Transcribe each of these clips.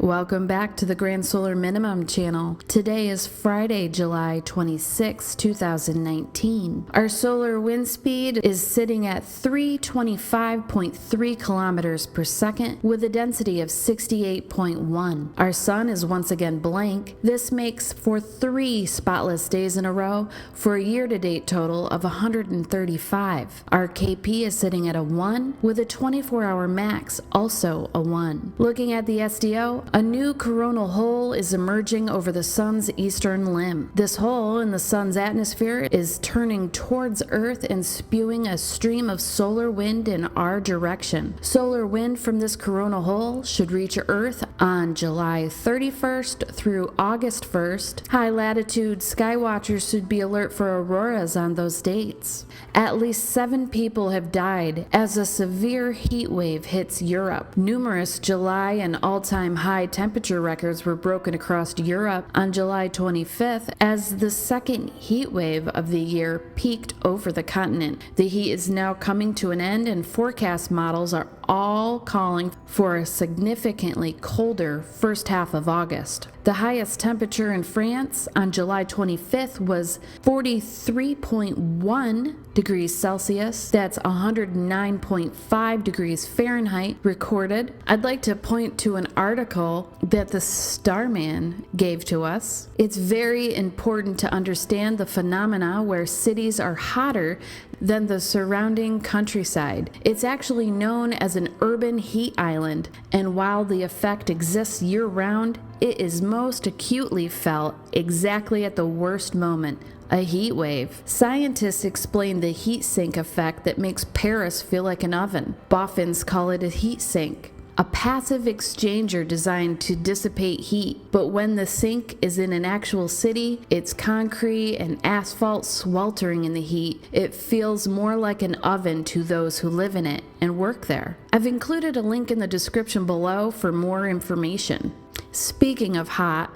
Welcome back to the Grand Solar Minimum channel. Today is Friday, July 26, 2019. Our solar wind speed is sitting at 325.3 kilometers per second with a density of 68.1. Our sun is once again blank. This makes for 3 spotless days in a row for a year-to-date total of 135. Our KP is sitting at a 1 with a 24-hour max, also a 1. Looking at the SDO, a new coronal hole is emerging over the sun's eastern limb. This hole in the sun's atmosphere is turning towards Earth and spewing a stream of solar wind in our direction. Solar wind from this coronal hole should reach Earth on July 31st through August 1st. High latitude sky watchers should be alert for auroras on those dates. At least 7 people have died as a severe heat wave hits Europe. Numerous July and all-time high temperature records were broken across Europe on July 25th as the second heat wave of the year peaked over the continent. The heat is now coming to an end, and forecast models are all calling for a significantly colder first half of August. The highest temperature in France on July 25th was 43.1 degrees Celsius. That's 109.5 degrees Fahrenheit recorded. I'd like to point to an article that the Starman gave to us. It's very important to understand the phenomena where cities are hotter than the surrounding countryside. It's actually known as an urban heat island, and while the effect exists year-round, it is most acutely felt exactly at the worst moment, a heat wave. Scientists explain the heat sink effect that makes Paris feel like an oven. Boffins call it a heat sink, a passive exchanger designed to dissipate heat. But when the sink is in an actual city, it's concrete and asphalt sweltering in the heat. It feels more like an oven to those who live in it and work there. I've included a link in the description below for more information. Speaking of hot,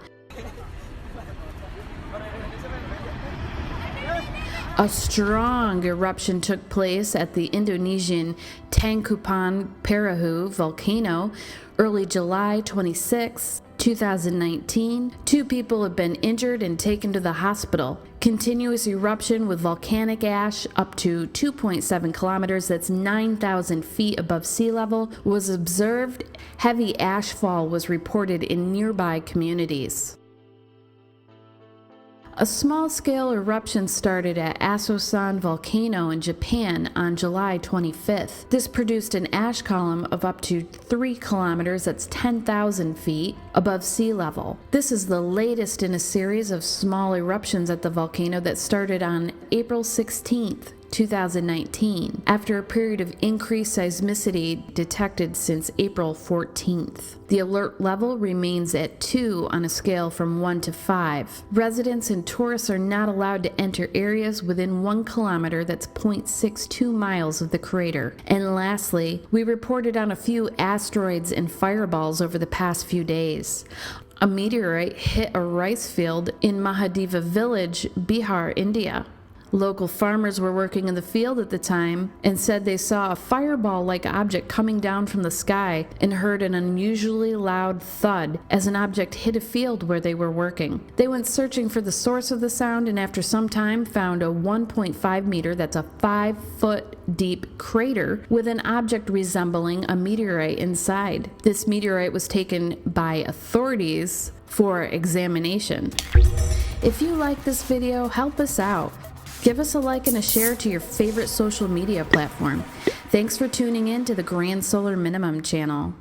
a strong eruption took place at the Indonesian Tangkuban Perahu volcano early July 26, 2019. 2 people have been injured and taken to the hospital. Continuous eruption with volcanic ash up to 2.7 kilometers, that's 9,000 feet above sea level, was observed. Heavy ashfall was reported in nearby communities. A small-scale eruption started at Asosan volcano in Japan on July 25th. This produced an ash column of up to 3 kilometers, that's 10,000 feet, above sea level. This is the latest in a series of small eruptions at the volcano that started on April 16th. 2019, after a period of increased seismicity detected since April 14th. The alert level remains at 2 on a scale from 1 to 5. Residents and tourists are not allowed to enter areas within 1 kilometer, that's 0.62 miles of the crater. And lastly, we reported on a few asteroids and fireballs over the past few days. A meteorite hit a rice field in Mahadeva village, Bihar, India. Local farmers were working in the field at the time and said they saw a fireball-like object coming down from the sky and heard an unusually loud thud as an object hit a field where they were working. They went searching for the source of the sound, and after some time found a 1.5 meter, that's a 5-foot deep crater with an object resembling a meteorite inside. This meteorite was taken by authorities for examination. If you like this video, help us out. Give us a like and a share to your favorite social media platform. Thanks for tuning in to the Grand Solar Minimum channel.